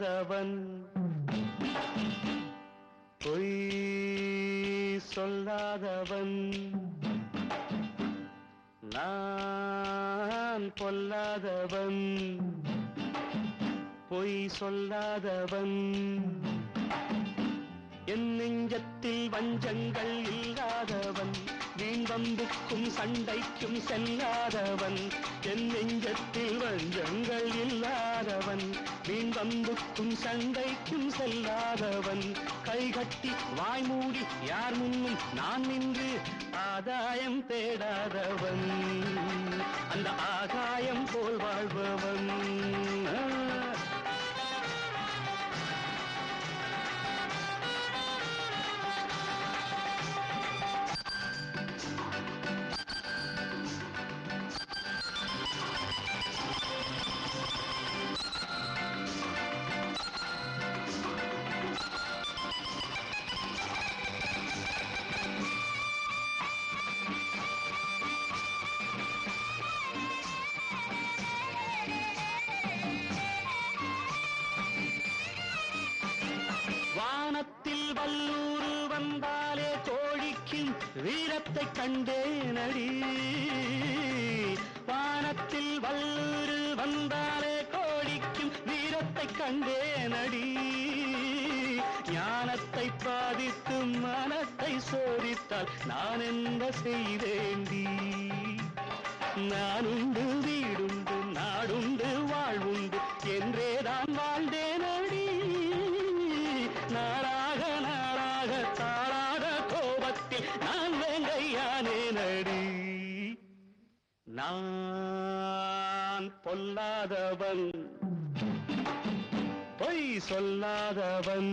சொல்லாதவன் பொய் சொல்லாதவன் நான் பொல்லாதவன் பொய் சொல்லாதவன் என் நெஞ்சத்தில் வஞ்சங்கள் இல்லாதவன் வீண் வம்புக்கும் சண்டைக்கும் செல்லாதவன் என் நெஞ்சத்தில் வஞ்சங்கள் இல்லாதவன் வீண் வம்புக்கும் சண்டைக்கும் செல்லாதவன் கைகட்டி வாய்மூடி யார் முன்னும் நான் நின்று ஆதாயம் தேடாதவன் அந்த ஆகாயம் போல் வாழ்பவன் வானத்தில் வல்லூர் வந்தாலே கோழிக்கும் வீரத்தை கண்டேனடி வானத்தில் வல்லூர் வந்தாலே கோழிக்கும் வீரத்தை கண்டேனடி ஞானத்தை பாதித்து மனத்தை சோதித்தால் நான் என்ன செய்தேண்டி நான் உண்டு வீடுண்டு நாடுண்டு வாழ்வுண்டு என்றேதான் வாழ்ந்தேனடி நாளாக நாளாக தாளாக கோபத்தில் நான் வேங்கையானேனடி நான் பொல்லாதவன் பொய் சொல்லாதவன்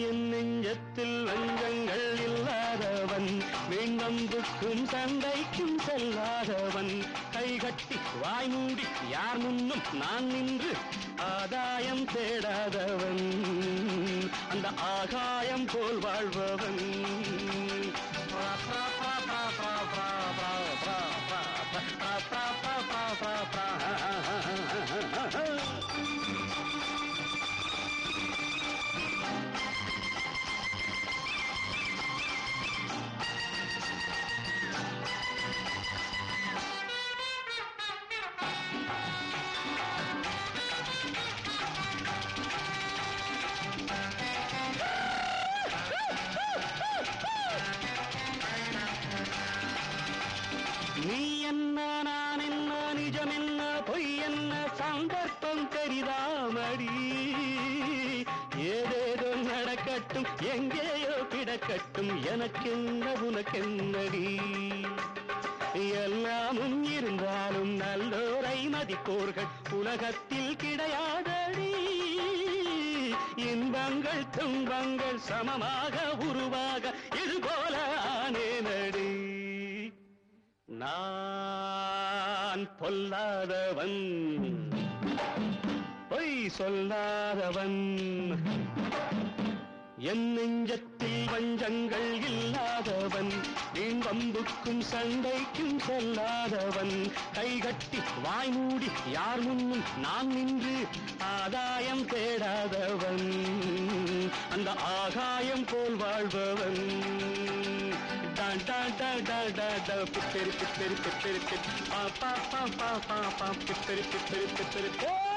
என் நெஞ்சத்தில் வஞ்சங்கள் இல்லாதவன் வீண்வம்புக்கும் சண்டைக்கும் செல்லாதவன் கைகட்டி வாய்மூடி யார் முன்னும் நான் நின்று ஆதாயம் தேடாதவன் அந்த ஆகாயம் போல் வாழ்பவன் நீ என்ன நான் என்ன நிஜம் என்ன பொய் என்ன சந்தர்ப்பம் தெரிதாமடி ஏதேதோ நடக்கட்டும் எங்கேயோ கிடக்கட்டும் எனக்கென்ன உனக்கென்னடி எல்லாமும் இருந்தாலும் நல்லோரை மதிப்போர்கள் உலகத்தில் கிடையாதடி இன்பங்கள் துன்பங்கள் சமமாக உருவாக இதுபோல ஆனேனடி நான் பொல்லாதவன் பொய் சொல்லாதவன் என் நெஞ்சத்தில் வஞ்சங்கள் இல்லாதவன் வீண் வம்புக்கும் சண்டைக்கும் செல்லாதவன் கைகட்டி வாய்மூடி யார் முன்னும் நான் நின்று ஆதாயம் தேடாதவன் அந்த ஆகாயம் போல் வாழ்பவன் பிப்பெரி பிப்பெரி பிப்பெரி பிப்பெரி